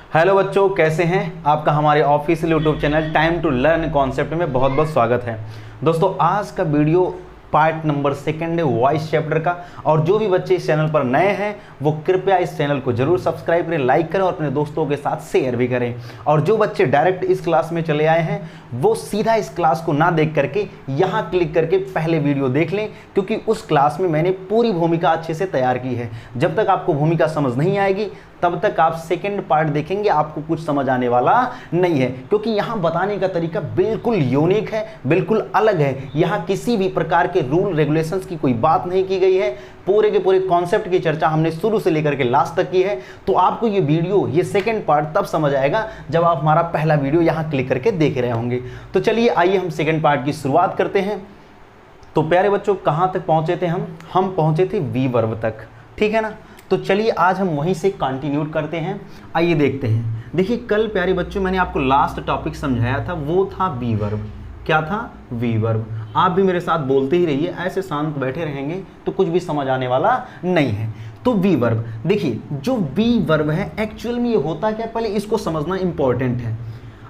Hello बच्चों, कैसे हैं? आपका हमारे official YouTube channel time to learn concept में बहुत बहुत स्वागत है। दोस्तों, आज का वीडियो पार्ट नंबर 2 है वॉइस चैप्टर का। और जो भी बच्चे इस चैनल पर नए हैं वो कृपया इस चैनल को जरूर सब्सक्राइब करें, लाइक करें और अपने दोस्तों के साथ शेयर भी करें। और जो बच्चे डायरेक्ट इस क्लास में चले आए हैं वो सीधा इस क्लास को ना देख करके यहाँ क्लिक करके पहले वीडियो देख लें, क्योंकि उस क्लास में मैंने पूरी भूमिका अच्छे से तैयार की है। जब तक आपको भूमिका समझ नहीं आएगी तब तक आप सेकंड पार्ट देखेंगे, आपको कुछ समझ आने वाला नहीं है, क्योंकि यहाँ बताने का तरीका बिल्कुल यूनिक है, बिल्कुल अलग है। यहाँ किसी भी प्रकार के रूल रेगुलेशंस की कोई बात नहीं की गई है। पूरे के पूरे कॉन्सेप्ट की चर्चा हमने शुरू से लेकर के लास्ट तक की है। तो आपको ये वीडियो, ये सेकंड पार्ट तब समझ आएगा जब आप हमारा पहला वीडियो यहाँ क्लिक करके देख रहे होंगे। तो चलिए आइए हम सेकंड पार्ट की शुरुआत करते हैं। तो प्यारे बच्चों, कहाँ तक पहुँचे थे हम पहुँचे थे वी वर्ब तक, ठीक है ना। तो चलिए आज हम वहीं से कंटिन्यू करते हैं। आइए देखते हैं। देखिए, कल प्यारे बच्चों मैंने आपको लास्ट टॉपिक समझाया था, वो था वी वर्ब। क्या था? V verb. आप भी मेरे साथ बोलते ही रहिए, ऐसे शांत बैठे रहेंगे तो कुछ भी समझ आने वाला नहीं है। तो वी वर्ब, देखिए जो वी वर्ब है एक्चुअल में ये होता क्या, पहले इसको समझना इंपॉर्टेंट है।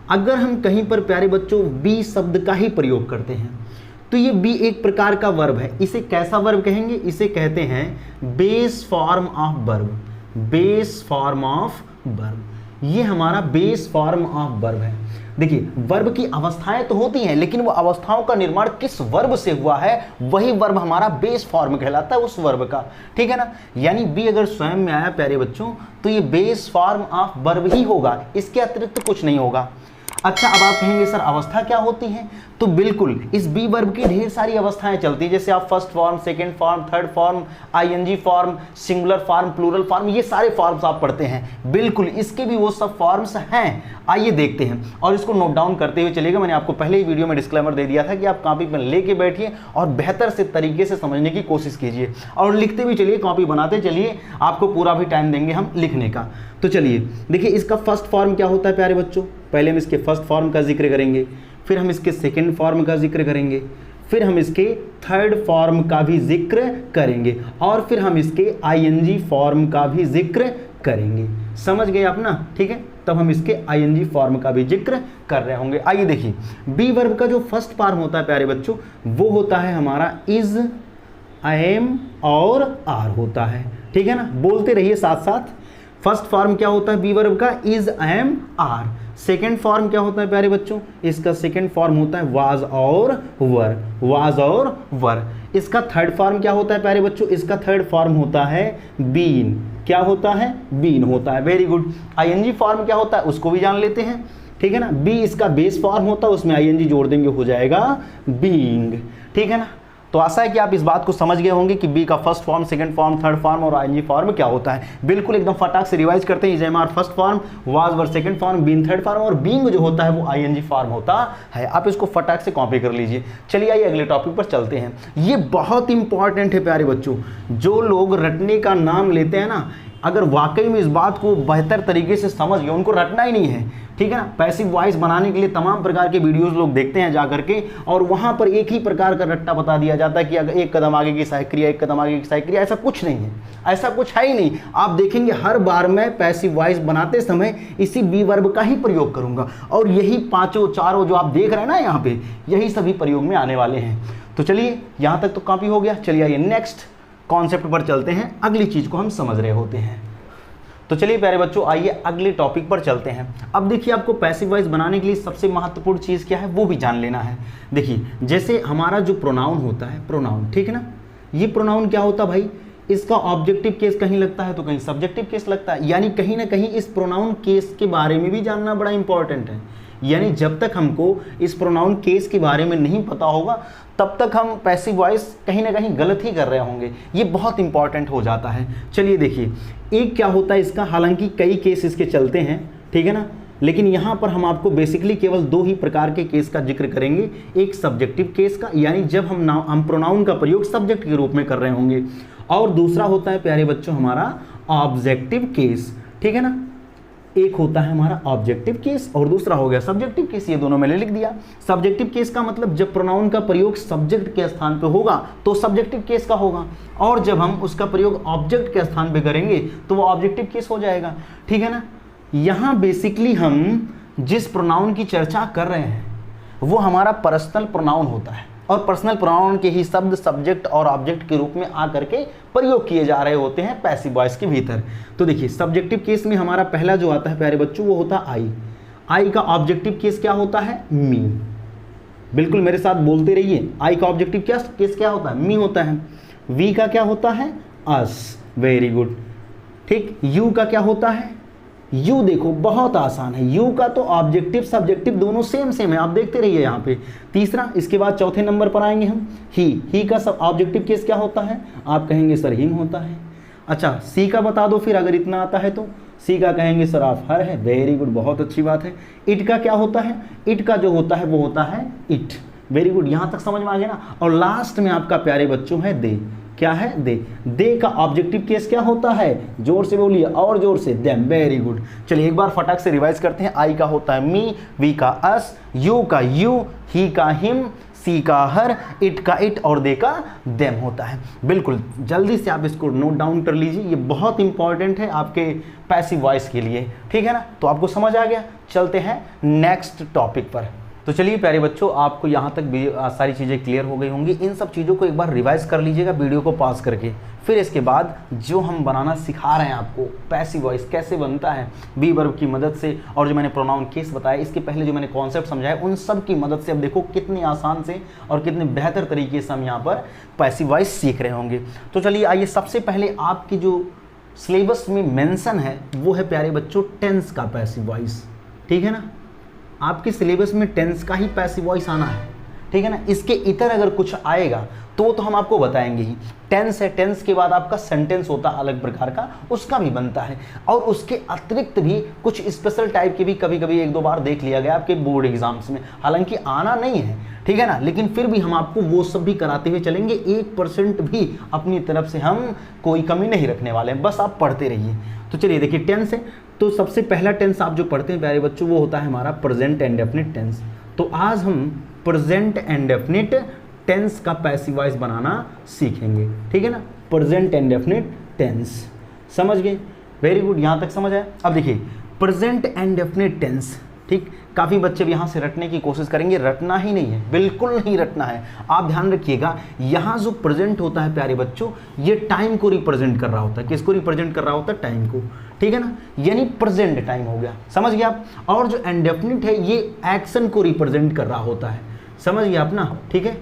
अगर हम कहीं पर प्यारे बच्चों वी शब्द का ही प्रयोग करते हैं तो ये बी एक प्रकार का वर्ब है। इसे कैसा वर्ब कहेंगे? इसे कहते हैं base form of verb. Base form of verb, ये हमारा बेस फॉर्म ऑफ वर्ब है। देखिए, वर्ब की अवस्थाएं तो होती हैं, लेकिन वो अवस्थाओं का निर्माण किस वर्ब से हुआ है वही वर्ब हमारा बेस फॉर्म कहलाता है उस वर्ब का, ठीक है ना। यानी बी अगर स्वयं में आया प्यारे बच्चों तो ये बेस फॉर्म ऑफ वर्ब ही होगा, इसके अतिरिक्त कुछ नहीं होगा। अच्छा, अब आप कहेंगे सर अवस्था क्या होती है? तो बिल्कुल इस बी वर्ब की ढेर सारी अवस्थाएं चलती है, जैसे आप first form, second form, third form, ING form, singular form, plural form, ये सारे फॉर्म्स आप पढ़ते हैं। बिल्कुल इसके भी वो सब फॉर्म्स हैं। आइए देखते हैं और इसको नोट डाउन करते हुए चलिएगा। मैंने आपको पहले ही वीडियो में डिस्क्लेमर दे दिया था कि आप कॉपी पर लेके बैठिए और बेहतर से तरीके से समझने की कोशिश कीजिए और लिखते भी चलिए, कॉपी बनाते चलिए। आपको पूरा भी टाइम देंगे हम लिखने का। तो चलिए देखिए, इसका फर्स्ट फॉर्म क्या होता है प्यारे बच्चों। पहले हम इसके फर्स्ट फॉर्म का जिक्र करेंगे, फिर हम इसके सेकंड फॉर्म का जिक्र करेंगे, फिर हम इसके थर्ड फॉर्म का भी जिक्र करेंगे और फिर हम इसके आईएनजी फॉर्म का भी जिक्र करेंगे। समझ गए आप ना? ठीक है, तब हम इसके आईएनजी फॉर्म का भी जिक्र कर रहे होंगे। आइए देखिए, बी वर्ब का जो फर्स्ट फॉर्म होता है प्यारे बच्चों वो होता है हमारा इज, एम और आर होता है, ठीक है ना। बोलते रहिए साथ साथ। फर्स्ट फॉर्म क्या होता है बी वर्ब का? Is, am, are. Second form क्या होता है प्यारे बच्चों? इसका सेकेंड फॉर्म होता है वाज और वर। वाज और वर। इसका थर्ड फॉर्म क्या होता है प्यारे बच्चों? इसका थर्ड फॉर्म होता है बीन। क्या होता है? बीन होता है। Very good. आईएनजी फॉर्म क्या होता है उसको भी जान लेते हैं, ठीक है ना। बी इसका बेस फॉर्म होता है, उसमें आईएनजी जोड़ देंगे, हो जाएगा बीइंग, ठीक है ना। तो आशा है कि आप इस बात को समझ गए होंगे कि बी का first form, second form, third form और आईएनजी फॉर्म क्या होता है। बिल्कुल एकदम फटाक से रिवाइज करते हैं। Is, am, are first form, was were second form, been third form और बीइंग जो होता है वो आईएनजी फॉर्म होता है। आप इसको फटाक से कॉपी कर लीजिए। चलिए आइए अगले टॉपिक पर चलते हैं। ये बहुत इंपॉर्टेंट है प्यारे बच्चों। जो लोग रटने का नाम लेते हैं ना, अगर वाकई में इस बात को बेहतर तरीके से समझ गए, उनको रटना ही नहीं है, ठीक है ना। पैसिव वॉइस बनाने के लिए तमाम प्रकार के वीडियोस लोग देखते हैं जा करके, और वहां पर एक ही प्रकार का रट्टा बता दिया जाता है कि अगर एक कदम आगे की सहायक क्रिया, एक कदम आगे की सहायक क्रिया। ऐसा कुछ नहीं है, ऐसा कुछ है ही नहीं। आप देखेंगे हर बार मैं पैसिव वॉइस बनाते समय इसी बी वर्ब का ही प्रयोग करूंगा, और यही पांचों चारों जो आप देख रहे हैं ना यहाँ पे, यही सभी प्रयोग में आने वाले हैं। तो चलिए, यहाँ तक तो कॉपी हो गया। चलिए आइए नेक्स्ट कॉन्सेप्ट पर चलते हैं। अगली चीज को हम समझ रहे होते हैं। तो चलिए प्यारे बच्चों, आइए अगले टॉपिक पर चलते हैं। अब देखिए, आपको पैसिव वॉइस बनाने के लिए सबसे महत्वपूर्ण चीज क्या है वो भी जान लेना है। देखिए, जैसे हमारा जो प्रोनाउन होता है, प्रोनाउन, ठीक है ना। ये प्रोनाउन क्या होता है भाई? इसका ऑब्जेक्टिव केस कहीं लगता है तो कहीं सब्जेक्टिव केस लगता है। यानी कहीं ना कहीं इस प्रोनाउन केस के बारे में भी जानना बड़ा इंपॉर्टेंट है। यानी जब तक हमको इस प्रोनाउन केस के बारे में नहीं पता होगा तब तक हम पैसिव वॉइस कहीं ना कहीं गलत ही कर रहे होंगे। ये बहुत इंपॉर्टेंट हो जाता है। चलिए देखिए, एक क्या होता है इसका, हालांकि कई केस इसके चलते हैं, ठीक है ना, लेकिन यहाँ पर हम आपको बेसिकली केवल दो ही प्रकार के केस का जिक्र करेंगे। एक सब्जेक्टिव केस का, यानी जब हम प्रोनाउन का प्रयोग सब्जेक्ट के रूप में कर रहे होंगे, और दूसरा होता है प्यारे बच्चों हमारा ऑब्जेक्टिव केस, ठीक है ना। एक होता है हमारा ऑब्जेक्टिव केस और दूसरा हो गया सब्जेक्टिव केस। ये दोनों मैंने लिख दिया। सब्जेक्टिव केस का मतलब जब प्रोनाउन का प्रयोग सब्जेक्ट के स्थान पे होगा तो सब्जेक्टिव केस का होगा, और जब हम उसका प्रयोग ऑब्जेक्ट के स्थान पे करेंगे तो वो ऑब्जेक्टिव केस हो जाएगा, ठीक है ना। यहां बेसिकली हम जिस प्रोनाउन की चर्चा कर रहे हैं वो हमारा पर्सनल प्रोनाउन होता है, और पर्सनल प्रोनाउन के ही शब्द सब्जेक्ट और ऑब्जेक्ट के रूप में आकर के प्रयोग किए जा रहे होते हैं पैसिव वॉइस के भीतर। तो देखिए सब्जेक्टिव केस में हमारा पहला जो आता है प्यारे बच्चों वो होता है आई। आई का ऑब्जेक्टिव केस क्या होता है? मी। बिल्कुल मेरे साथ बोलते रहिए, आई का ऑब्जेक्टिव केस क्या होता है? मी होता है। वी का क्या होता है? अस। वेरी गुड, ठीक। यू का क्या होता है? यू देखो बहुत आसान है, यू का तो ऑब्जेक्टिव सब्जेक्टिव दोनों सेम सेम है, आप देखते रहिए यहाँ पे। तीसरा, इसके बाद चौथे नंबर पर आएंगे हम, ही का सब ऑब्जेक्टिव केस क्या होता है? आप कहेंगे सर हिम होता है। अच्छा सी का बता दो फिर, अगर इतना आता है तो। सी का कहेंगे सर आप हर है। वेरी गुड, बहुत अच्छी बात है। इट का क्या होता है? इट का जो होता है वो होता है इट। वेरी गुड, यहाँ तक समझ में आ गया ना। और लास्ट में आपका प्यारे बच्चों है दे। क्या है? दे। दे का ऑब्जेक्टिव केस क्या होता है? जोर से बोलिए और जोर से, देम। वेरी गुड, चलिए एक बार फटाक से रिवाइज करते हैं। आई का होता है मी, वी का अस, यू का यू, ही का हिम, सी का हर, इट का इट और दे का देम होता है। बिल्कुल जल्दी से आप इसको नोट डाउन कर लीजिए, ये बहुत इंपॉर्टेंट है आपके पैसिव वॉइस के लिए, ठीक है ना। तो आपको समझ आ गया, चलते हैं नेक्स्ट टॉपिक पर। तो चलिए प्यारे बच्चों, आपको यहाँ तक भी सारी चीज़ें क्लियर हो गई होंगी। इन सब चीज़ों को एक बार रिवाइज कर लीजिएगा वीडियो को पॉज करके। फिर इसके बाद जो हम बनाना सिखा रहे हैं आपको, पैसिव वॉइस कैसे बनता है बी वर्ब की मदद से, और जो मैंने प्रोनाउन केस बताया, इसके पहले जो मैंने कॉन्सेप्ट समझाया, उन सब की मदद से अब देखो कितनी आसान से और कितने बेहतर तरीके से हम यहाँ पर पैसिव वॉइस सीख रहे होंगे। तो चलिए आइए, सबसे पहले आपकी जो सिलेबस में मेंशन है वो है प्यारे बच्चों टेंस का पैसिव वॉइस, ठीक है ना। आपके सिलेबस में टेंस का ही पैसिव वॉइस आना है, ठीक है ना। इसके इतर अगर कुछ आएगा तो हम आपको बताएंगे ही। टेंस है, टेंस के बाद आपका सेंटेंस होता है अलग प्रकार का, उसका भी बनता है। और उसके अतिरिक्त भी कुछ स्पेशल टाइप के भी कभी कभी एक दो बार देख लिया गया आपके बोर्ड एग्जाम्स में, हालांकि आना नहीं है, ठीक है ना, लेकिन फिर भी हम आपको वो सब भी कराते हुए चलेंगे। 1% भी अपनी तरफ से हम कोई कमी नहीं रखने वाले हैं, बस आप पढ़ते रहिए। तो चलिए देखिए, टेंस है तो सबसे पहला टेंस आप जो पढ़ते हैं प्यारे बच्चों वो होता है हमारा प्रेजेंट इंडेफिनिट टेंस। तो आज हम प्रेजेंट इंडेफिनिट टेंस का पैसिव वॉइस बनाना सीखेंगे, ठीक है ना। प्रेजेंट इंडेफिनिट टेंस, समझ गए? वेरी गुड, यहाँ तक समझ आया। अब देखिए प्रेजेंट इंडेफिनिट टेंस, ठीक। काफ़ी बच्चे भी यहाँ से रटने की कोशिश करेंगे, रटना ही नहीं है, बिल्कुल नहीं रटना है। आप ध्यान रखिएगा, यहाँ जो प्रेजेंट होता है प्यारे बच्चों, ये टाइम को रिप्रेजेंट कर रहा होता है। किसको रिप्रेजेंट कर रहा होता है? टाइम को, ठीक है ना, यानी प्रेजेंट टाइम हो गया, समझ गए आप। और जो इंडेफिनिट है ये एक्शन को रिप्रेजेंट कर रहा होता है, समझ गए आप ना, ठीक है।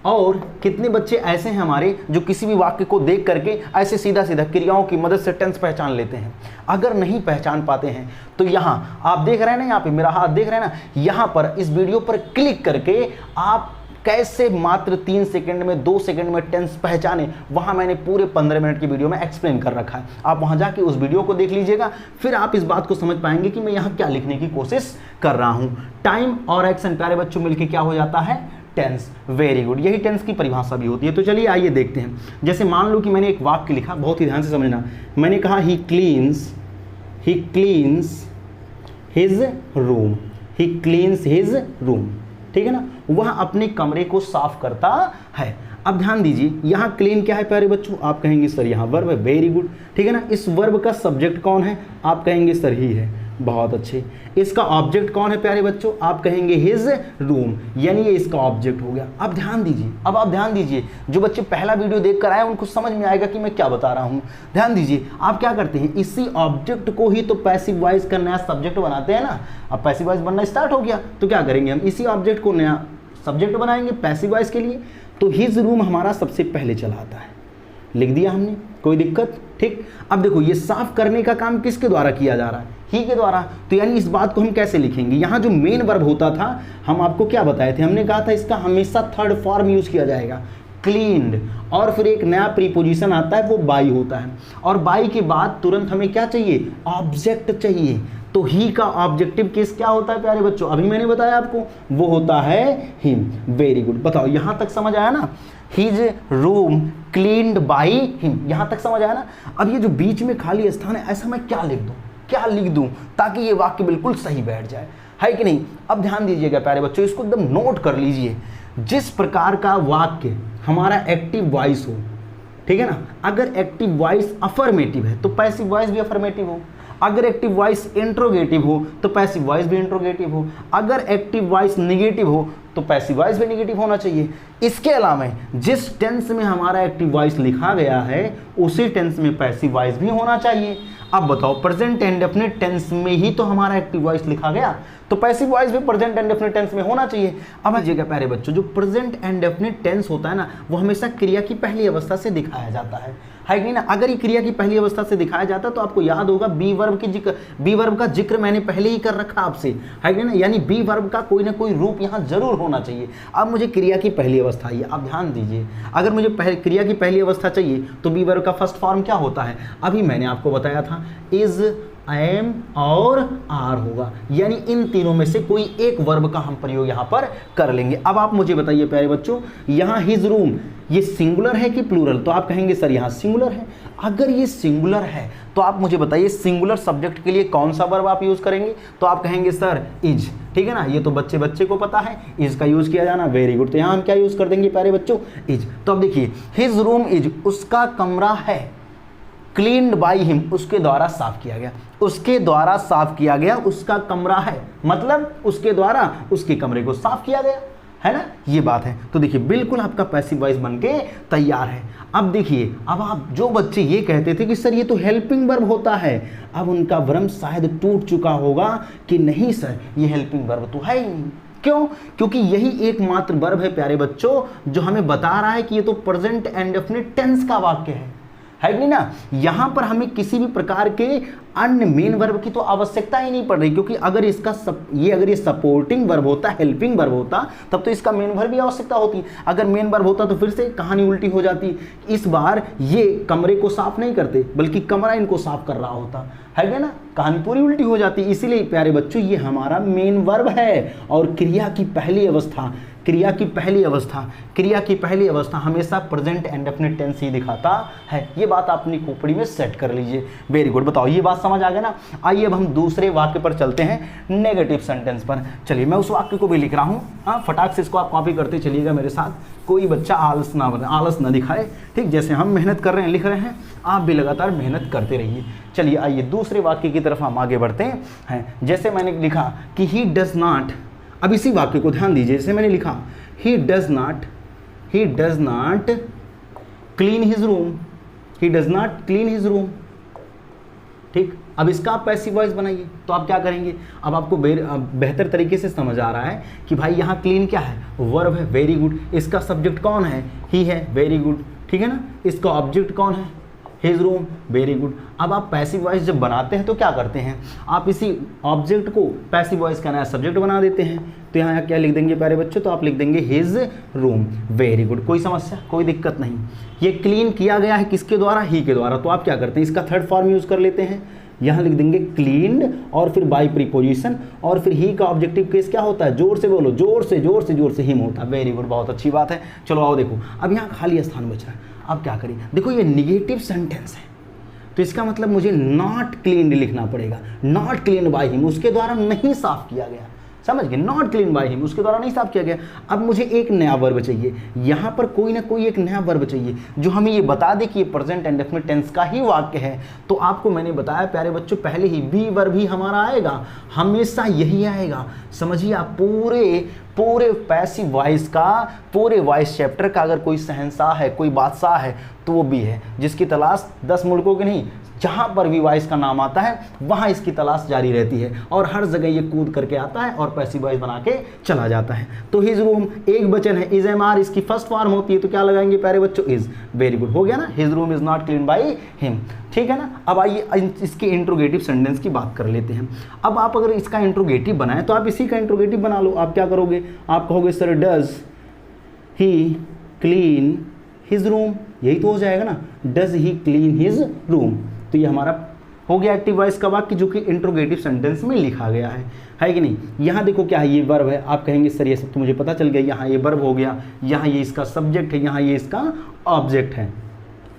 और कितने बच्चे ऐसे हैं हमारे जो किसी भी वाक्य को देख करके ऐसे सीधा सीधा क्रियाओं की मदद से टेंस पहचान लेते हैं। अगर नहीं पहचान पाते हैं तो यहाँ आप देख रहे हैं ना, यहाँ पे मेरा हाथ देख रहे हैं ना, यहाँ पर इस वीडियो पर क्लिक करके आप कैसे मात्र 3 सेकंड में 2 सेकंड में टेंस पहचाने, वहाँ मैंने पूरे 15 मिनट की वीडियो में एक्सप्लेन कर रखा है। आप वहाँ जाके उस वीडियो को देख लीजिएगा, फिर आप इस बात को समझ पाएंगे कि मैं यहाँ क्या लिखने की कोशिश कर रहा हूँ। टाइम और एक्शन प्यारे बच्चों मिलकर क्या हो जाता है? टेंस। वेरी गुड, यही टेंस की परिभाषा भी होती है। तो चलिए आइए देखते हैं। जैसे मान लो कि मैंने एक वाक्य लिखा, बहुत ही ध्यान से समझना। मैंने कहा ही क्लीन्स हिज रूम, ही क्लीन्स हिज रूम, ठीक है ना, वह अपने कमरे को साफ करता है। अब ध्यान दीजिए, यहाँ क्लीन क्या है प्यारे बच्चों? आप कहेंगे सर यहाँ वर्ब है। वेरी गुड, ठीक है ना। इस वर्ब का सब्जेक्ट कौन है? आप कहेंगे सर ही है। बहुत अच्छे। इसका ऑब्जेक्ट कौन है प्यारे बच्चों? आप कहेंगे हिज रूम, यानी ये इसका ऑब्जेक्ट हो गया। अब ध्यान दीजिए, अब आप ध्यान दीजिए, जो बच्चे पहला वीडियो देख कर आए उनको समझ में आएगा कि मैं क्या बता रहा हूँ। ध्यान दीजिए, आप क्या करते हैं, इसी ऑब्जेक्ट को ही तो पैसिव वॉइस का नया सब्जेक्ट बनाते हैं ना। अब पैसिव वॉइस बनना स्टार्ट हो गया तो क्या करेंगे, हम इसी ऑब्जेक्ट को नया सब्जेक्ट बनाएंगे पैसिव वॉइस के लिए। तो हिज रूम हमारा सबसे पहले चला आता है, लिख दिया हमने, कोई दिक्कत? ठीक। अब देखो ये साफ करने का काम किसके द्वारा किया जा रहा है? ही के द्वारा। तो यानी इस बात को हम कैसे लिखेंगे? यहाँ जो मेन वर्ब होता था, हम आपको क्या बताए थे, हमने कहा था इसका हमेशा थर्ड फॉर्म यूज किया जाएगा, क्लीन्ड। और फिर एक नया प्रीपोजिशन आता है, वो बाई होता है। और बाई के बाद तुरंत हमें क्या चाहिए? ऑब्जेक्ट चाहिए। तो ही का ऑब्जेक्टिव केस क्या होता है प्यारे बच्चों? अभी मैंने बताया आपको, वो होता है हिम। Very good. बताओ यहाँ तक समझ आया ना? His room cleaned by him, यहाँ तक समझ आया ना? अब ये जो बीच में खाली स्थान है, ऐसा मैं क्या लिख दूँ, क्या लिख दूँ ताकि ये वाक्य बिल्कुल सही बैठ जाए, है कि नहीं? अब ध्यान दीजिएगा प्यारे बच्चों, इसको एकदम नोट कर लीजिए। जिस प्रकार का वाक्य हमारा एक्टिव वॉइस हो, ठीक है ना, अगर एक्टिव वॉइस अफर्मेटिव है तो पैसिव वॉइस भी अफर्मेटिव हो। अगर एक्टिव वॉइस इंट्रोगेटिव हो तो पैसिव वॉइस भी इंट्रोगेटिव हो, अगर एक्टिव वॉइस निगेटिव हो तो पैसिव वॉइस भी निगेटिव होना चाहिए। इसके अलावा जिस टेंस में हमारा एक्टिव वॉइस लिखा गया है उसी टेंस में पैसिव वॉइस भी होना चाहिए। अब बताओ प्रेजेंट इंडेफिनिट टेंस में ही तो हमारा एक्टिव वॉइस लिखा गया, तो पैसिव वॉइस भी प्रेजेंट इंडेफिनिट टेंस में होना चाहिए। अब समझिएगा प्यारे बच्चों, जो प्रेजेंट इंडेफिनिट टेंस होता है ना, वो हमेशा क्रिया की पहली अवस्था से दिखाया जाता है कि नहीं ना। अगर ये क्रिया की पहली अवस्था से दिखाया जाता तो आपको याद होगा बी वर्ब का जिक्र मैंने पहले ही कर रखा आपसे, है कि ना, यानी बी वर्ब का कोई ना कोई रूप यहाँ जरूर होना चाहिए। अब मुझे क्रिया की पहली अवस्था ये आप ध्यान दीजिए, अगर मुझे क्रिया की पहली अवस्था चाहिए तो बी वर्ब का फर्स्ट फॉर्म क्या होता है, अभी मैंने आपको बताया था इज, एम और आर होगा, यानी इन तीनों में से कोई एक वर्ब का हम प्रयोग यहाँ पर कर लेंगे। अब आप मुझे बताइए प्यारे बच्चों, यहाँ हिज रूम ये सिंगुलर है कि प्लूरल, तो आप कहेंगे सर यहाँ सिंगुलर है। अगर ये सिंगुलर है तो आप मुझे बताइए सिंगुलर सब्जेक्ट के लिए कौन सा वर्ब आप यूज़ करेंगे, तो आप कहेंगे सर इज, ठीक है ना, ये तो बच्चे को पता है इज का यूज़ किया जाना, वेरी गुड। तो यहाँ हम क्या यूज़ कर देंगे प्यारे बच्चों, इज। तो अब देखिए हिज रूम इज, उसका कमरा है, क्लीन्ड बाई हिम, उसके द्वारा साफ किया गया, उसके द्वारा साफ किया गया, उसका कमरा है मतलब उसके द्वारा उसके कमरे को साफ किया गया, है ना, ये बात है। तो देखिए बिल्कुल आपका पैसिव वॉइस बनके तैयार है। अब देखिए, अब आप जो बच्चे ये कहते थे कि सर ये तो हेल्पिंग वर्ब होता है, अब उनका भ्रम शायद टूट चुका होगा कि नहीं सर ये हेल्पिंग वर्ब तो है ही नहीं। क्यों? क्योंकि यही एकमात्र वर्ब है प्यारे बच्चों जो हमें बता रहा है कि ये तो प्रेजेंट इंडेफिनिट टेंस का वाक्य है कि ना। यहां पर हमें किसी भी प्रकार के अन्य मेन वर्ब की तो आवश्यकता ही नहीं पड़ रही, क्योंकि अगर इसका अगर ये सपोर्टिंग वर्ब होता, हेल्पिंग वर्ब होता, तब तो इसका मेन वर्ब की आवश्यकता होती। अगर मेन वर्ब होता तो फिर से कहानी उल्टी हो जाती। इस बार ये कमरे को साफ नहीं करते बल्कि कमरा इनको साफ कर रहा होता, है क्या ना, कहानी पूरी उल्टी हो जाती। इसीलिए प्यारे बच्चों ये हमारा मेन वर्ब है और क्रिया की पहली अवस्था हमेशा प्रेजेंट इंडेफिनिट टेंस ही दिखाता है। ये बात अपनी खोपड़ी में सेट कर लीजिए। Very good. बताओ ये बात समझ आ गया ना। आइए अब हम दूसरे वाक्य पर चलते हैं, नेगेटिव सेंटेंस पर। चलिए मैं उस वाक्य को भी लिख रहा हूँ, हाँ फटाक से इसको आप कॉपी करते चलिएगा मेरे साथ, कोई बच्चा आलस ना दिखाए। ठीक, जैसे हम मेहनत कर रहे हैं, लिख रहे हैं, आप भी लगातार मेहनत करते रहिए। चलिए आइए दूसरे वाक्य की तरफ हम आगे बढ़ते हैं। जैसे मैंने लिखा कि ही डज नॉट, अब इसी वाक्य को ध्यान दीजिए, जैसे मैंने लिखा he does not clean his room, ठीक। अब इसका आप पैसिव वॉइस बनाइए, तो आप क्या करेंगे, अब आपको बेहतर तरीके से समझ आ रहा है कि भाई यहाँ क्लीन क्या है, वर्ब है, वेरी गुड। इसका सब्जेक्ट कौन है, ही है, वेरी गुड, ठीक है ना। इसका ऑब्जेक्ट कौन है, हिज रूम, वेरी गुड। अब आप पैसिव वॉइस जब बनाते हैं तो क्या करते हैं, आप इसी ऑब्जेक्ट को पैसिव वॉइस का नया सब्जेक्ट बना देते हैं। तो यहाँ क्या लिख देंगे प्यारे बच्चों, तो आप लिख देंगे हिज रूम, वेरी गुड। कोई समस्या, कोई दिक्कत नहीं। ये क्लीन किया गया है किसके द्वारा, ही के द्वारा। तो आप क्या करते हैं, इसका थर्ड फॉर्म यूज़ कर लेते हैं, यहाँ लिख देंगे क्लीन्ड और फिर बाई प्रीपोजिशन, और फिर ही का ऑब्जेक्टिव केस क्या होता है, जोर से बोलो, जोर से हिम होता है। वेरी गुड, बहुत अच्छी बात है। चलो आओ देखो, अब यहाँ खाली स्थान बच रहा है, अब क्या करें, देखो ये निगेटिव सेंटेंस है तो इसका मतलब मुझे नॉट क्लीन्ड लिखना पड़ेगा। नॉट क्लीन्ड बाय हिम, उसके द्वारा नहीं साफ किया गया, समझ गए, नॉट क्लीन बाय हिम, उसके द्वारा नहीं साफ किया गया। अब मुझे एक नया वर्ब चाहिए, यहाँ पर कोई ना कोई एक नया वर्ब चाहिए जो हमें ये बता दे कि ये प्रेजेंट इंडेफिनिट टेंस का ही वाक्य है। तो आपको मैंने बताया प्यारे बच्चों पहले ही, बी वर्ब ही हमारा आएगा, हमेशा यही आएगा। समझिए आप पूरे पैसिव वॉइस का, पूरे वॉइस चैप्टर का अगर कोई शहंशाह है, कोई बादशाह है तो वो बी है, जिसकी तलाश 10 मुल्कों की नहीं, जहाँ पर भी वॉइस का नाम आता है वहाँ इसकी तलाश जारी रहती है और हर जगह ये कूद करके आता है और पैसिव वॉइस बना के चला जाता है। तो हिज रूम एक वचन है, इज एम आर इसकी फर्स्ट फॉर्म होती है, तो क्या लगाएंगे प्यारे बच्चों, इज, वेरी गुड, हो गया ना, his room is not clean by him, ठीक है ना। अब आइए इसके इंट्रोगेटिव सेंटेंस की बात कर लेते हैं। अब आप अगर इसका इंट्रोगेटिव बनाएं तो आप इसी का इंट्रोगेटिव बना लो। आप क्या करोगे, आप कहोगे sir does he clean his room, यही तो हो जाएगा ना, does he clean his room. तो ये हमारा हो गया एक्टिव वॉइस का वाक्य जो कि इंट्रोगेटिव सेंटेंस में लिखा गया है कि नहीं। यहाँ देखो क्या है, ये वर्ब है, आप कहेंगे सर ये सब तो मुझे पता चल गया, यहाँ ये वर्ब हो गया, यहाँ ये इसका सब्जेक्ट है, यहाँ ये इसका ऑब्जेक्ट है,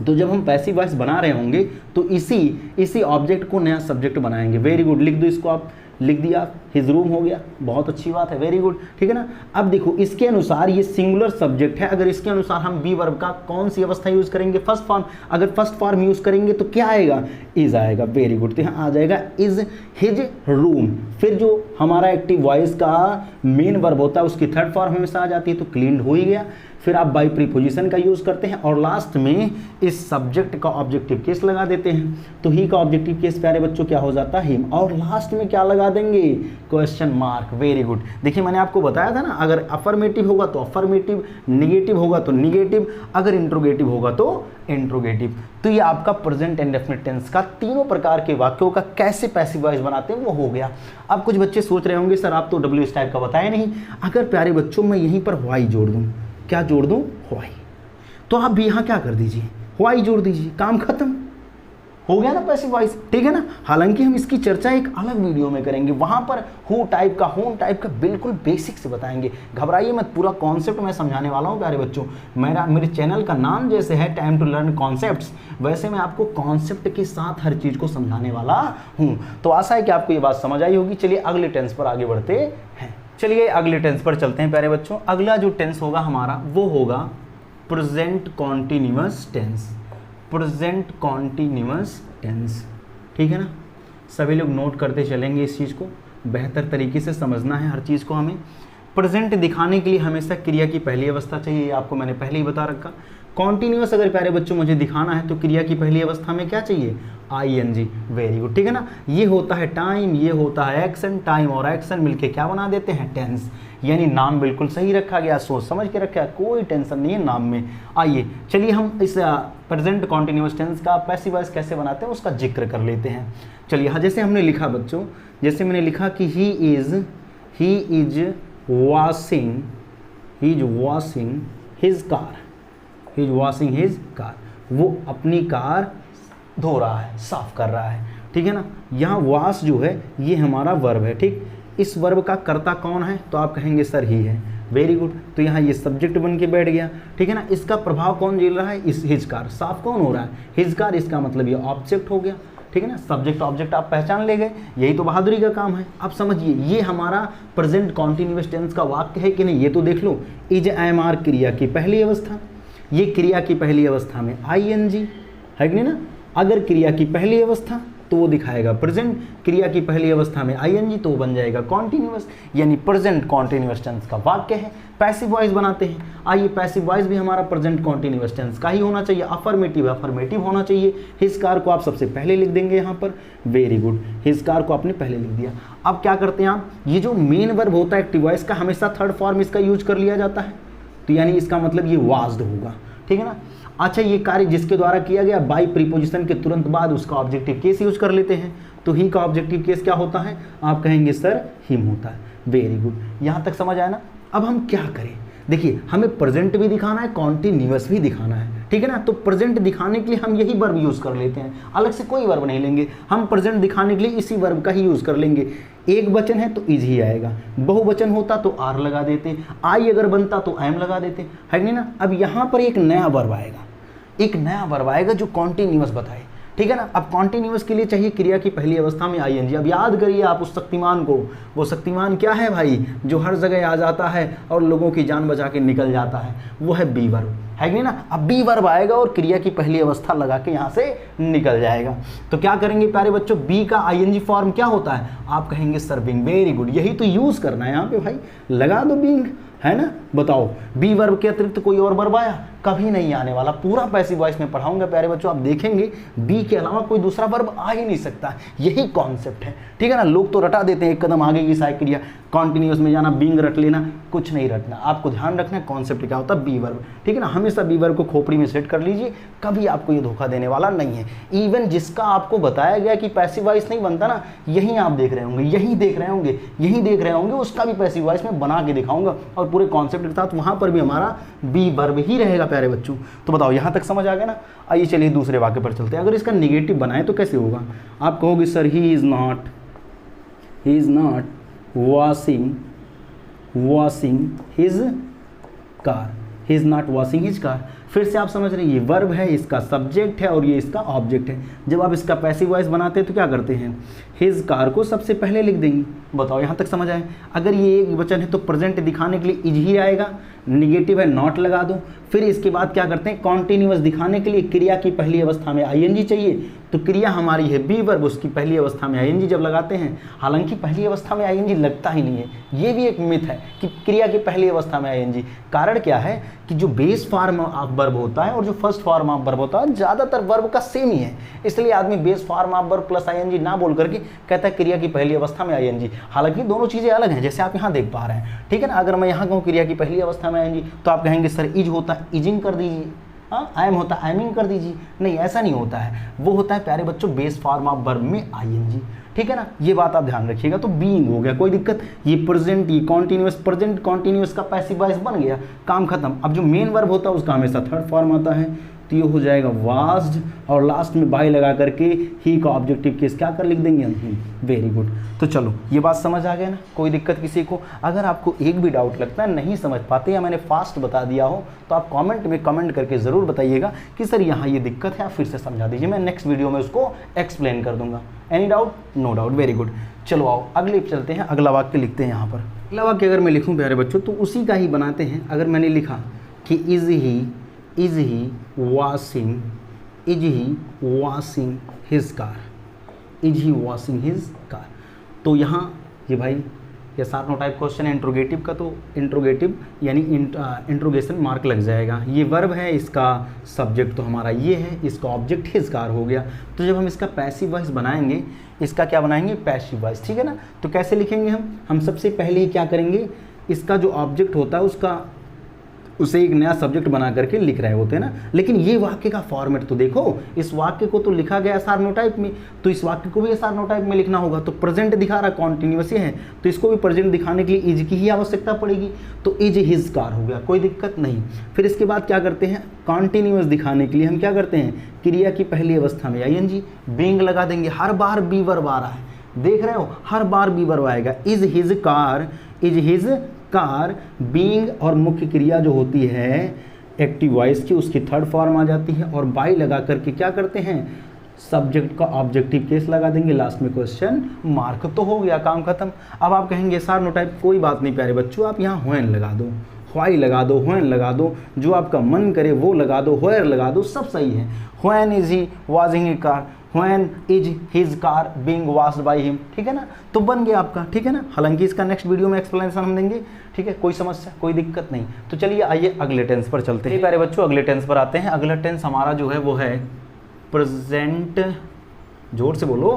तो जब हम पैसिव वॉइस बना रहे होंगे तो इसी ऑब्जेक्ट को नया सब्जेक्ट बनाएंगे। वेरी गुड, लिख दो इसको, आप लिख दिया, हिज रूम हो गया, बहुत अच्छी बात है, वेरी गुड, ठीक है ना। अब देखो इसके अनुसार ये सिंगुलर सब्जेक्ट है, अगर इसके अनुसार हम बी वर्ब का कौन सी अवस्था यूज करेंगे, फर्स्ट फॉर्म। अगर फर्स्ट फॉर्म यूज करेंगे तो क्या आएगा, इज आएगा, वेरी गुड। तो यहाँ आ जाएगा इज हिज रूम। फिर जो हमारा एक्टिव वॉइस का मेन वर्ब होता है उसकी थर्ड फॉर्म हमेशा आ जाती है, तो क्लीन्ड हो ही गया। फिर आप बाई प्रीपोजिशन का यूज करते हैं और लास्ट में इस सब्जेक्ट का ऑब्जेक्टिव केस लगा देते हैं। तो ही का ऑब्जेक्टिव केस प्यारे बच्चों क्या हो जाता है, हिम। और लास्ट में क्या लगा देंगे, क्वेश्चन मार्क, वेरी गुड। देखिए मैंने आपको बताया था ना, अगर अफर्मेटिव होगा तो अफर्मेटिव, निगेटिव होगा तो निगेटिव, अगर इंट्रोगेटिव होगा तो इंट्रोगेटिव। तो ये आपका प्रेजेंट इंडेफिनिट टेंस का तीनों प्रकार के वाक्यों का कैसे पैसिव वॉइस बनाते हैं वो हो गया। अब कुछ बच्चे सोच रहे होंगे सर आप तो WH टाइप का बताया नहीं, अगर प्यारे बच्चों मैं यहीं पर वाई जोड़ दूं, क्या जोड़ दूं, वाई, तो आप भी यहाँ क्या कर दीजिए, वाई जोड़ दीजिए, काम खत्म हो गया ना पैसिव वॉइस, ठीक है ना। हालांकि हम इसकी चर्चा एक अलग वीडियो में करेंगे, वहां पर हु टाइप का, होम टाइप का बिल्कुल बेसिक से बताएंगे। घबराइए मत, पूरा कॉन्सेप्ट मैं समझाने वाला हूं प्यारे बच्चों। मेरे चैनल का नाम जैसे है टाइम टू लर्न कॉन्सेप्ट्स, वैसे मैं आपको कॉन्सेप्ट के साथ हर चीज को समझाने वाला हूं। तो आशा है कि आपको ये बात समझ आई होगी। चलिए अगले टेंस पर आगे बढ़ते हैं। चलिए अगले टेंस पर चलते हैं प्यारे बच्चों। अगला जो टेंस होगा हमारा वो होगा present continuous tense. Present continuous tense, ठीक है ना। सभी लोग नोट करते चलेंगे, इस चीज़ को बेहतर तरीके से समझना है हर चीज़ को हमें। प्रेजेंट दिखाने के लिए हमेशा क्रिया की पहली अवस्था चाहिए, आपको मैंने पहले ही बता रखा। कॉन्टिन्यूअस अगर प्यारे बच्चों मुझे दिखाना है तो क्रिया की पहली अवस्था में क्या चाहिए, ING, वेरी गुड, ठीक है ना। ये होता है टाइम, ये होता है एक्शन, टाइम और एक्शन मिलके क्या बना देते हैं, टेंस। यानी नाम बिल्कुल सही रखा गया, सोच समझ के रखा, कोई टेंशन नहीं है नाम में। आइए चलिए हम इस प्रेजेंट कॉन्टिन्यूअस टेंस का पैसिव वॉइस कैसे बनाते हैं उसका जिक्र कर लेते हैं। चलिए हाँ, जैसे हमने लिखा बच्चों, जैसे मैंने लिखा कि he is washing his car, he is washing his car, वो अपनी कार धो रहा है, साफ कर रहा है, ठीक है ना। यहाँ वॉश जो है ये हमारा वर्ब है, ठीक। इस वर्ब का कर्ता कौन है, तो आप कहेंगे सर ही है, वेरी गुड। तो यहाँ ये सब्जेक्ट बन के बैठ गया, ठीक है ना। इसका प्रभाव कौन झेल रहा है, इस हिज कार, साफ कौन हो रहा है, हिज कार, इसका मतलब ये ऑब्जेक्ट हो गया, ठीक है ना। सब्जेक्ट ऑब्जेक्ट आप पहचान ले गए, यही तो बहादुरी का काम है। अब समझिए ये हमारा प्रेजेंट कॉन्टिन्यूअस टेंस का वाक्य है कि नहीं, ये तो देख लो। इज एम क्रिया की पहली अवस्था, ये क्रिया की पहली अवस्था में ING है कि नहीं ना। अगर क्रिया की पहली अवस्था तो वो दिखाएगा प्रेजेंट, क्रिया की पहली अवस्था में ING तो वो बन जाएगा कॉन्टिन्यूअस, यानी प्रेजेंट कॉन्टिन्यूअस टेंस का वाक्य है। पैसिव वॉइस बनाते हैं, आइए पैसिव वॉइस भी हमारा प्रेजेंट कॉन्टिन्यूअस टेंस का ही होना चाहिए। अफर्मेटिव होना चाहिए। हिज कार को आप सबसे पहले लिख देंगे यहाँ पर, वेरी गुड, हिज कार को आपने पहले लिख दिया। अब क्या करते हैं आप, ये जो मेन वर्ब होता है एक्टिव वॉइस का, हमेशा थर्ड फॉर्म इसका यूज कर लिया जाता है, तो यानी इसका मतलब ये वाज्ड होगा, ठीक है ना। अच्छा, ये कार्य जिसके द्वारा किया गया, बाई प्रीपोजिशन के तुरंत बाद उसका ऑब्जेक्टिव केस यूज कर लेते हैं। तो ही का ऑब्जेक्टिव केस क्या होता है, आप कहेंगे सर हिम होता है, वेरी गुड। यहाँ तक समझ आया ना। अब हम क्या करें, देखिए हमें प्रेजेंट भी दिखाना है, कॉन्टिन्यूअस भी दिखाना है, ठीक है ना। तो प्रेजेंट दिखाने के लिए हम यही वर्ब यूज कर लेते हैं, अलग से कोई वर्ब नहीं लेंगे। हम प्रेजेंट दिखाने के लिए इसी वर्ब का ही यूज कर लेंगे। एक वचन है तो इज ही आएगा, बहुवचन होता तो आर लगा देते, आई अगर बनता तो एम लगा देते, है नहीं ना। अब यहाँ पर एक नया वर्ब आएगा, जो कॉन्टिन्यूअस बताए, ठीक है ना। अब कॉन्टिन्यूअस के लिए चाहिए क्रिया की पहली अवस्था में ING। अब याद करिए आप उस शक्तिमान को, वो शक्तिमान क्या है भाई, जो हर जगह आ जाता है और लोगों की जान बचा के निकल जाता है, वो है बी वर्ब, है कि नहीं ना। अब बी वर्ब आएगा और क्रिया की पहली अवस्था लगा के यहाँ से निकल जाएगा। तो क्या करेंगे प्यारे बच्चों, बी का ING फॉर्म क्या होता है, आप कहेंगे सर बिंग, वेरी गुड, यही तो यूज करना है यहाँ पे भाई, लगा दो बिंग, है ना। बताओ बी वर्ब के अतिरिक्त कोई और वर्ब आया, कभी नहीं आने वाला। पूरा पैसिव वॉइस में पढ़ाऊंगा प्यारे बच्चों, आप देखेंगे बी के अलावा कोई दूसरा वर्ब आ ही नहीं सकता, यही कॉन्सेप्ट है, ठीक है ना। लोग तो रटा देते हैं एक कदम आगे की साइड क्रिया, कॉन्टिन्यूअस में जाना, बींग रट लेना, कुछ नहीं रटना। आपको ध्यान रखना है कॉन्सेप्ट क्या होता है, बी वर्ब, ठीक है ना। हमेशा बी वर्ब को खोपड़ी में सेट कर लीजिए, कभी आपको ये धोखा देने वाला नहीं है। इवन जिसका आपको बताया गया कि पैसिव वॉइस नहीं बनता ना, यही आप देख रहे होंगे, यही देख रहे होंगे, उसका भी पैसिव वॉइस में बना के दिखाऊंगा और पूरे कॉन्सेप्ट के साथ, वहां पर भी हमारा बी वर्ब ही रहेगा प्यारे बच्चों। तो बताओ यहाँ तक समझ आ गया ना। आइए चलिए दूसरे वाक्य पर चलते हैं। अगर इसका निगेटिव बनाए तो कैसे होगा, आप कहोगे sir he is not washing his car, he is not washing his car. फिर से आप समझ रहे हैं, ये वर्ब है, इसका सब्जेक्ट है और ये इसका ऑब्जेक्ट है। जब आप इसका पैसिव वॉइस बनाते हैं तो क्या करते हैं, हिज कार को सबसे पहले लिख देंगे। बताओ यहाँ तक समझ आए। अगर ये एक वचन है तो प्रेजेंट दिखाने के लिए इज ही आएगा, निगेटिव है नॉट लगा दो। फिर इसके बाद क्या करते हैं, कॉन्टिन्यूअस दिखाने के लिए क्रिया की पहली अवस्था में आईएनजी चाहिए, तो क्रिया हमारी है बी वर्ब, उसकी पहली अवस्था में आईएनजी जब लगाते हैं, हालांकि पहली अवस्था में आईएनजी लगता ही नहीं है, ये भी एक मिथ है कि क्रिया की पहली अवस्था में आईएनजी। कारण क्या है कि जो बेस फॉर्म ऑफ वर्ब होता है और जो फर्स्ट फॉर्म ऑफ वर्ब होता है ज़्यादातर वर्ब का सेम ही है, इसलिए आदमी base form of verb plus ING ना बोल करके कहता है क्रिया की पहली अवस्था में आईएनजी। हालांकि दोनों चीज़ें अलग हैं, जैसे आप यहाँ देख पा रहे हैं, ठीक है ना। अगर मैं यहाँ कहूँ क्रिया की पहली अवस्था में आईएनजी तो आप कहेंगे सर इज होता है इजिंग कर दीजिए, हाँ आई एम होता है आइमिंग कर दीजिए। नहीं, ऐसा नहीं होता है, वो होता है प्यारे बच्चों बेस फॉर्म ऑफ वर्ब में आईएनजी, ठीक है ना। ये बात आप ध्यान रखिएगा। तो बीइंग हो गया, कोई दिक्कत। ये प्रेजेंट, ये कॉन्टिन्यूअस, प्रेजेंट कॉन्टिन्यूअस का पैसिव वॉइस बन गया, काम खत्म। अब जो मेन वर्ब होता है उसका हमेशा थर्ड फॉर्म आता है, तो ये हो जाएगा वास्ड, और लास्ट में बाय लगा करके ही का ऑब्जेक्टिव केस क्या कर लिख देंगे हम, वेरी गुड। तो चलो ये बात समझ आ गया ना, कोई दिक्कत किसी को। अगर आपको एक भी डाउट लगता है नहीं समझ पाते या मैंने फास्ट बता दिया हो तो आप कमेंट में कमेंट करके ज़रूर बताइएगा कि सर यहाँ ये दिक्कत है, आप फिर से समझा दीजिए, मैं नेक्स्ट वीडियो में उसको एक्सप्लेन कर दूंगा। Any doubt? No doubt, very good. चलो आओ अगले चलते हैं, अगला वाक्य लिखते हैं यहाँ पर। अगला वाक्य अगर मैं लिखूँ प्यारे बच्चों तो उसी का ही बनाते हैं। अगर मैंने लिखा कि is he washing his car, is he washing his car, तो यहाँ ये भाई ये सार नो टाइप क्वेश्चन है इंट्रोगेटिव का, तो इंट्रोगेटिव यानी इंट्रोगेशन मार्क लग जाएगा। ये वर्ब है, इसका सब्जेक्ट तो हमारा ये है, इसका ऑब्जेक्ट हिज कार हो गया। तो जब हम इसका पैसिव वॉइस बनाएंगे, इसका क्या बनाएंगे, पैसिव वॉइस, ठीक है ना। तो कैसे लिखेंगे हम सबसे पहले ही क्या करेंगे, इसका जो ऑब्जेक्ट होता है उसका उसे एक नया सब्जेक्ट बना करके लिख रहे होते हैं ना। लेकिन ये वाक्य का फॉर्मेट तो देखो, इस वाक्य को तो लिखा गया एसआर नो टाइप में, तो इस वाक्य को भी एसआर नो टाइप में लिखना होगा। तो प्रेजेंट दिखा रहा कॉन्टिन्यूअस है, तो इसको भी प्रेजेंट दिखाने के लिए इज की ही आवश्यकता पड़ेगी, तो इज हिज कार हो गया, कोई दिक्कत नहीं। फिर इसके बाद क्या करते हैं, कॉन्टिन्यूअस दिखाने के लिए हम क्या करते हैं, क्रिया की पहली अवस्था में आईएनजी बीइंग लगा देंगे। हर बार बी वर्ब आ रहा है, देख रहे हो, हर बार बी वर्ब आएगा। इज हिज कार, बीइंग और मुख्य क्रिया जो होती है एक्टिव वॉइस की, उसकी थर्ड फॉर्म आ जाती है, और बाय लगा करके क्या करते हैं, सब्जेक्ट का ऑब्जेक्टिव केस लगा देंगे, लास्ट में क्वेश्चन मार्क, तो हो गया, काम खत्म। अब आप कहेंगे एसआर नो टाइप, कोई बात नहीं प्यारे बच्चों, आप यहाँ व्हेन लगा दो, व्हाई लगा दो, व्हेन लगा दो, जो आपका मन करे वो लगा दो, व्हेयर लगा दो, सब सही है। When is he washing his car, when is his car being washed by him, ठीक है ना, तो बन गया आपका, ठीक है ना। हालांकि इसका नेक्स्ट वीडियो में एक्सप्लेनेशन हम देंगे, ठीक है, कोई समस्या कोई दिक्कत नहीं। तो चलिए आइए अगले टेंस पर चलते हैं प्यारे बच्चों, अगले टेंस पर आते हैं। अगला टेंस हमारा जो है वो है प्रेजेंट, जोर से बोलो,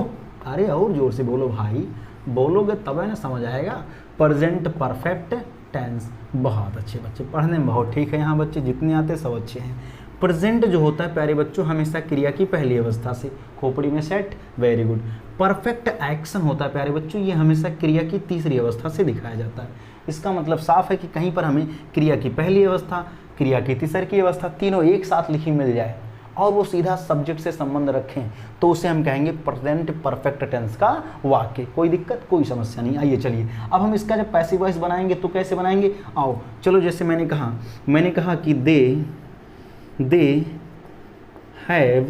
अरे और जोर से बोलो भाई, बोलोगे तब है ना समझ आएगा। प्रेजेंट परफेक्ट टेंस, बहुत अच्छे बच्चे, पढ़ने में बहुत ठीक है, यहाँ बच्चे जितने आते सब अच्छे हैं। प्रेजेंट जो होता है प्यारे बच्चों हमेशा क्रिया की पहली अवस्था से, खोपड़ी में set, very good. Perfect action होता है प्यारे बच्चों, ये हमेशा क्रिया की तीसरी अवस्था से दिखाया जाता है। इसका मतलब साफ है कि कहीं पर हमें क्रिया की पहली अवस्था, क्रिया की तीसरी अवस्था तीनों एक साथ लिखी मिल जाए और वो सीधा सब्जेक्ट से संबंध रखें, तो उसे हम कहेंगे प्रेजेंट परफेक्ट टेंस का वाक्य। कोई दिक्कत कोई समस्या नहीं। आइए चलिए अब हम इसका जब पैसिव वॉइस बनाएंगे तो कैसे बनाएंगे, आओ चलो। जैसे मैंने कहा कि they have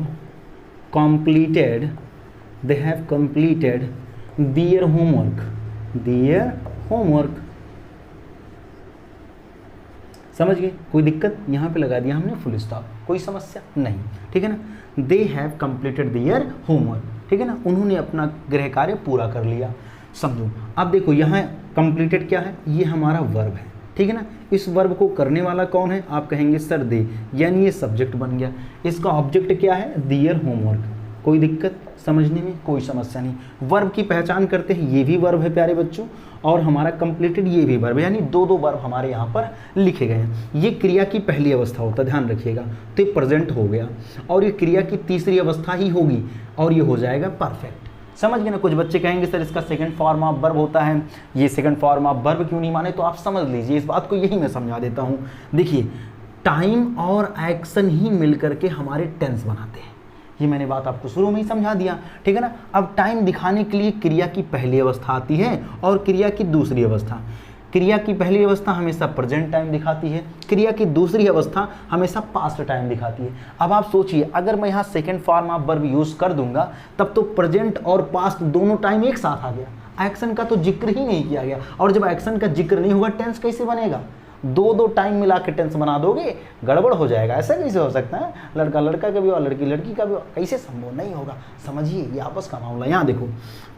completed their homework, समझ गए, कोई दिक्कत, यहाँ पे लगा दिया हमने फुल स्टॉप, कोई समस्या नहीं, ठीक है ना। They have completed their homework, ठीक है ना, उन्होंने अपना गृह कार्य पूरा कर लिया, समझो। अब देखो यहाँ कंप्लीटेड क्या है, ये हमारा वर्ब है, ठीक है ना। इस वर्ब को करने वाला कौन है, आप कहेंगे सर दे, यानी ये सब्जेक्ट बन गया। इसका ऑब्जेक्ट क्या है, देयर होमवर्क, कोई दिक्कत समझने में कोई समस्या नहीं। वर्ब की पहचान करते हैं, ये भी वर्ब है प्यारे बच्चों, और हमारा कंप्लीटेड ये भी वर्ब है, यानी दो वर्ब हमारे यहाँ पर लिखे गए हैं। ये क्रिया की पहली अवस्था होता है, ध्यान रखिएगा, तो ये प्रेजेंट हो गया, और ये क्रिया की तीसरी अवस्था ही होगी, और ये हो जाएगा परफेक्ट। समझ गए ना। कुछ बच्चे कहेंगे सर इसका सेकंड फॉर्म ऑफ वर्ब होता है, ये सेकंड फॉर्म ऑफ वर्ब क्यों नहीं माने, तो आप समझ लीजिए इस बात को, यही मैं समझा देता हूँ। देखिए टाइम और एक्शन ही मिलकर के हमारे टेंस बनाते हैं, ये मैंने बात आपको शुरू में ही समझा दिया, ठीक है ना। अब टाइम दिखाने के लिए क्रिया की पहली अवस्था आती है और क्रिया की दूसरी अवस्था। क्रिया की पहली अवस्था हमेशा प्रेजेंट टाइम दिखाती है, क्रिया की दूसरी अवस्था हमेशा पास्ट टाइम दिखाती है। अब आप सोचिए, अगर मैं यहाँ second form of verb use कर दूंगा तब तो प्रेजेंट और पास्ट दोनों टाइम एक साथ आ गया, एक्शन का तो जिक्र ही नहीं किया गया। और जब एक्शन का जिक्र नहीं होगा टेंस कैसे बनेगा? दो टाइम मिला के टेंस बना दोगे, गड़बड़ हो जाएगा। ऐसा कैसे हो सकता है? लड़का लड़का का भी और लड़की लड़की का भी कैसे संभव नहीं होगा? समझिए, ये आपस का मामला। यहाँ देखो,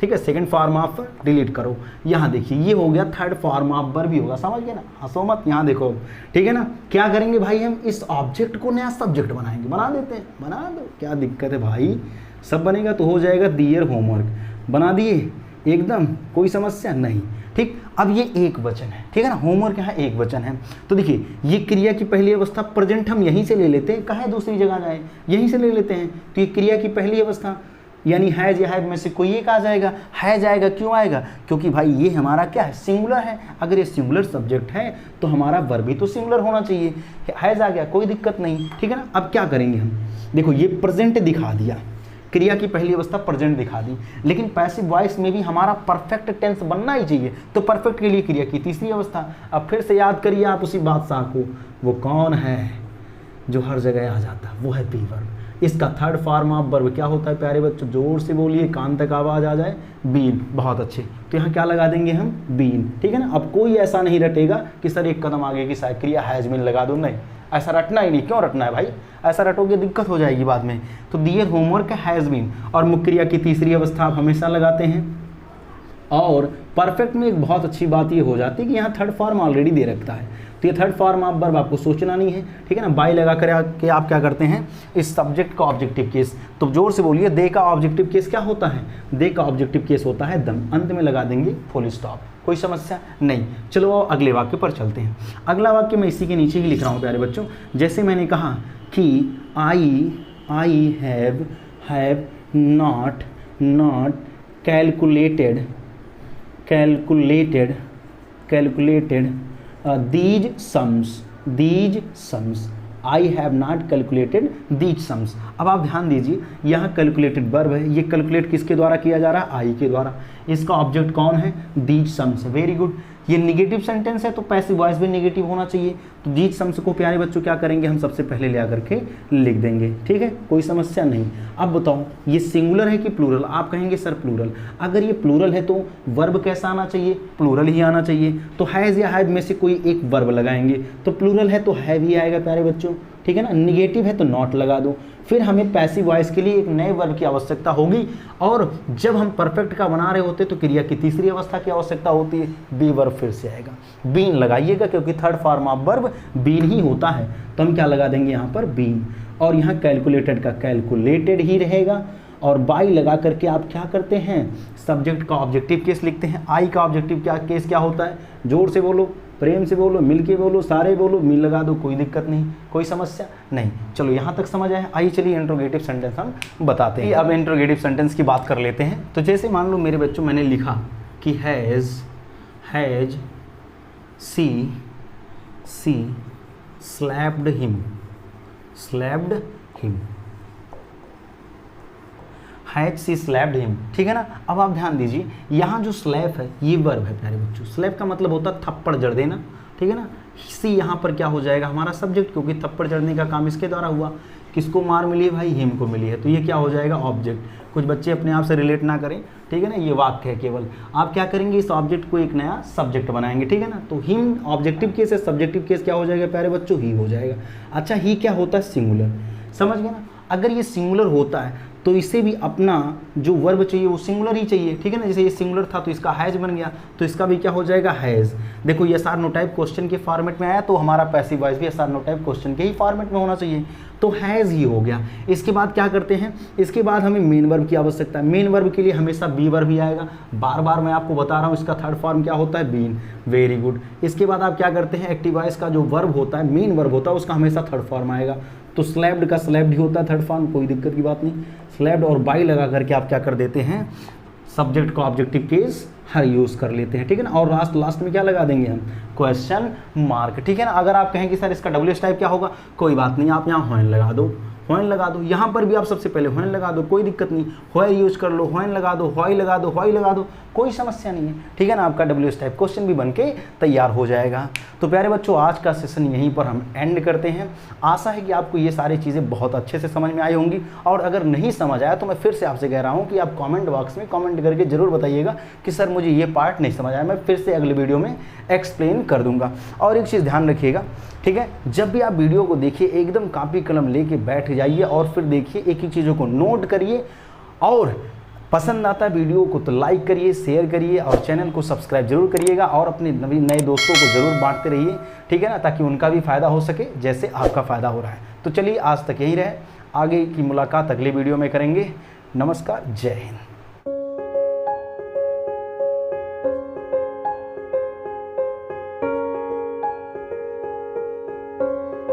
ठीक है, सेकंड फॉर्म ऑफ डिलीट करो। यहाँ देखिए, ये हो गया थर्ड फॉर्म ऑफ वर्ब भी होगा, समझ गए ना? हंसो मत। यहाँ देखो, ठीक है ना, क्या करेंगे भाई, हम इस ऑब्जेक्ट को नया सब्जेक्ट बनाएंगे। बना देते हैं, बना दो, क्या दिक्कत है भाई, सब बनेगा तो हो जाएगा। दियर होमवर्क बना दिए, एकदम कोई समस्या नहीं। ठीक, अब ये एक वचन है, ठीक है ना, होमवर्क यहाँ एक वचन है। तो देखिए, ये क्रिया की पहली अवस्था प्रेजेंट हम यहीं से ले लेते हैं, कहाँ दूसरी जगह जाए, यहीं से ले लेते हैं। तो ये क्रिया की पहली अवस्था यानी हैज या हैव में से कोई एक आ जाएगा। हैज आएगा, क्यों आएगा? क्योंकि भाई ये हमारा क्या है, सिंगुलर है। अगर ये सिंगुलर सब्जेक्ट है तो हमारा वर्ब भी तो सिंगुलर होना चाहिए। हैज आ गया, कोई दिक्कत नहीं, ठीक है ना। अब क्या करेंगे हम, देखो ये प्रेजेंट दिखा दिया, क्रिया की पहली अवस्था प्रेजेंट दिखा दी, लेकिन पैसिव वॉइस में भी हमारा परफेक्ट टेंस बनना ही चाहिए। तो परफेक्ट के लिए क्रिया की तीसरी अवस्था। अब फिर से याद करिए आप उसी बादशाह को, वो कौन है जो हर जगह आ जाता, वो है बी वर्ब। इसका थर्ड फॉर्म ऑफ वर्ब क्या होता है प्यारे बच्चों? जोर से बोलिए, कान तक आवाज आ जाए, बीन। बहुत अच्छे, तो यहाँ क्या लगा देंगे हम? बीन, ठीक है ना। अब कोई ऐसा नहीं रटेगा कि सर एक कदम आगे की शायद क्रिया हैज बीन लगा दो, नहीं, ऐसा रटना ही नहीं। क्यों रटना है भाई? ऐसा रटोगे दिक्कत हो जाएगी बाद में। तो दियर होमवर्क हैज बीन, और मुख्य क्रिया की तीसरी अवस्था आप हमेशा लगाते हैं। और परफेक्ट में एक बहुत अच्छी बात ये हो जाती है कि यहाँ थर्ड फॉर्म ऑलरेडी दे रखता है, तो ये थर्ड फॉर्म ऑफ वर्ब आपको सोचना नहीं है, ठीक है ना। बाय लगा कर के आप क्या करते हैं, इस सब्जेक्ट का ऑब्जेक्टिव केस। तो जोर से बोलिए, दे का ऑब्जेक्टिव केस क्या होता है? दे का ऑब्जेक्टिव केस होता है दम। अंत में लगा देंगे फुल स्टॉप, कोई समस्या नहीं। चलो अगले वाक्य पर चलते हैं। अगला वाक्य मैं इसी के नीचे ही लिख रहा हूँ प्यारे बच्चों। जैसे मैंने कहा कि I have not calculated these sums। I have not calculated these sums. अब आप ध्यान दीजिए, यहाँ कैलकुलेटेड वर्ब है, ये कैलकुलेट किसके द्वारा किया जा रहा है? आई के द्वारा। इसका ऑब्जेक्ट कौन है? These sums. Very good. ये निगेटिव सेंटेंस है तो पैसिव वॉइस भी निगेटिव होना चाहिए। तो दीज सम्स को प्यारे बच्चों क्या करेंगे, हम सबसे पहले ले आकर के लिख देंगे, ठीक है, कोई समस्या नहीं। अब बताओ ये सिंगुलर है कि प्लूरल? आप कहेंगे सर प्लूरल। अगर ये प्लूरल है तो वर्ब कैसा आना चाहिए? प्लूरल ही आना चाहिए। तो हैज़ या हैव में से कोई एक वर्ब लगाएंगे, तो प्लूरल है तो हैव ही आएगा प्यारे बच्चों, ठीक है ना। निगेटिव है तो नॉट लगा दो। फिर हमें पैसिव वॉइस के लिए एक नए वर्ब की आवश्यकता होगी, और जब हम परफेक्ट का बना रहे होते तो क्रिया की तीसरी अवस्था की आवश्यकता होती है, बी वर्ब फिर से आएगा। बीन लगाइएगा क्योंकि third form of verb been ही होता है, तो हम क्या लगा देंगे यहाँ पर? बीन। और यहाँ कैलकुलेटेड का कैलकुलेटेड ही रहेगा। और बाई लगा करके आप क्या करते हैं? सब्जेक्ट का ऑब्जेक्टिव केस लिखते हैं। आई का ऑब्जेक्टिव केस क्या होता है? जोर से बोलो, प्रेम से बोलो, मिलके बोलो, सारे बोलो, मिल लगा दो, कोई दिक्कत नहीं, कोई समस्या नहीं। चलो यहाँ तक समझ आए। आइए चलिए इंट्रोगेटिव सेंटेंस हम बताते हैं। अब इंट्रोगेटिव सेंटेंस की बात कर लेते हैं। तो जैसे मान लो मेरे बच्चों मैंने लिखा कि has she slapped him, has she slapped him, ठीक है ना। अब आप ध्यान दीजिए, यहाँ जो स्लैप है ये वर्ब है प्यारे बच्चों। स्लैप का मतलब होता है थप्पड़ जड़ देना, ठीक है ना। सी यहाँ पर क्या हो जाएगा? हमारा सब्जेक्ट, क्योंकि थप्पड़ जड़ने का काम इसके द्वारा हुआ। किसको मार मिली है भाई? हिम को मिली है, तो ये क्या हो जाएगा? ऑब्जेक्ट। कुछ बच्चे अपने आप से रिलेट ना करें, ठीक है ना, ये वाक्य है केवल। आप क्या करेंगे? इस ऑब्जेक्ट को एक नया सब्जेक्ट बनाएंगे, ठीक है ना। तो हिम ऑब्जेक्टिव केस है, सब्जेक्टिव केस क्या हो जाएगा प्यारे बच्चों? ही हो जाएगा। अच्छा, ही क्या होता है? सिंगुलर, समझ गए ना। अगर ये सिंगुलर होता है तो इसे भी अपना जो वर्ब चाहिए वो सिंगुलर ही चाहिए, ठीक है ना। जैसे ये सिंगुलर था तो इसका हैज बन गया, तो इसका भी क्या हो जाएगा? हैज। देखो ये yes or no type question के फॉर्मेट में आया, तो हमारा पैसिव वॉइस भी yes or no type question के ही फॉर्मेट में होना चाहिए, तो हैज़ ही हो गया। इसके बाद क्या करते हैं? इसके बाद हमें मेन वर्ब की आवश्यकता है। मेन वर्ब के लिए हमेशा बी वर्ब ही आएगा। बार बार मैं आपको बता रहा हूँ, इसका थर्ड फॉर्म क्या होता है? बीन। Very good. इसके बाद आप क्या करते हैं? एक्टिव वॉइस का जो वर्ब होता है, मेन वर्ब होता है, उसका हमेशा थर्ड फॉर्म आएगा। तो स्लैब्ड का स्लैब्ड ही होता है थर्ड फॉर्म, कोई दिक्कत की बात नहीं। स्लैब्ड और बाई लगा करके आप क्या कर देते हैं? सब्जेक्ट का ऑब्जेक्टिव केस हर यूज़ कर लेते हैं, ठीक है ना। और लास्ट में क्या लगा देंगे हम? क्वेश्चन मार्क, ठीक है ना। अगर आप कहें कि सर इसका डब्ल्यू एस टाइप क्या होगा, कोई बात नहीं, आप यहाँ व्हेन लगा दो, व्हेन लगा दो। यहाँ पर भी आप सबसे पहले व्हेन लगा दो, कोई दिक्कत नहीं। व्हेयर यूज कर लो, व्हेन लगा दो, व्हाई लगा दो, व्हाई लगा दो, कोई समस्या नहीं है, ठीक है ना। आपका WS टाइप क्वेश्चन भी बन के तैयार हो जाएगा। तो प्यारे बच्चों, आज का सेशन यहीं पर हम एंड करते हैं। आशा है कि आपको ये सारी चीज़ें बहुत अच्छे से समझ में आई होंगी, और अगर नहीं समझ आया तो मैं फिर से आपसे कह रहा हूँ कि आप कमेंट बॉक्स में कमेंट करके ज़रूर बताइएगा कि सर मुझे ये पार्ट नहीं समझ आया, मैं फिर से अगले वीडियो में एक्सप्लेन कर दूँगा। और एक चीज़ ध्यान रखिएगा, ठीक है, जब भी आप वीडियो को देखिए एकदम कॉपी कलम लेके बैठ जाइए और फिर देखिए, एक एक चीज़ों को नोट करिए, और पसंद आता है वीडियो को तो लाइक करिए, शेयर करिए, और चैनल को सब्सक्राइब जरूर करिएगा, और अपने नए दोस्तों को ज़रूर बांटते रहिए, ठीक है ना, ताकि उनका भी फ़ायदा हो सके जैसे आपका फ़ायदा हो रहा है। तो चलिए आज तक यही रहे, आगे की मुलाकात अगले वीडियो में करेंगे। नमस्कार, जय हिंद।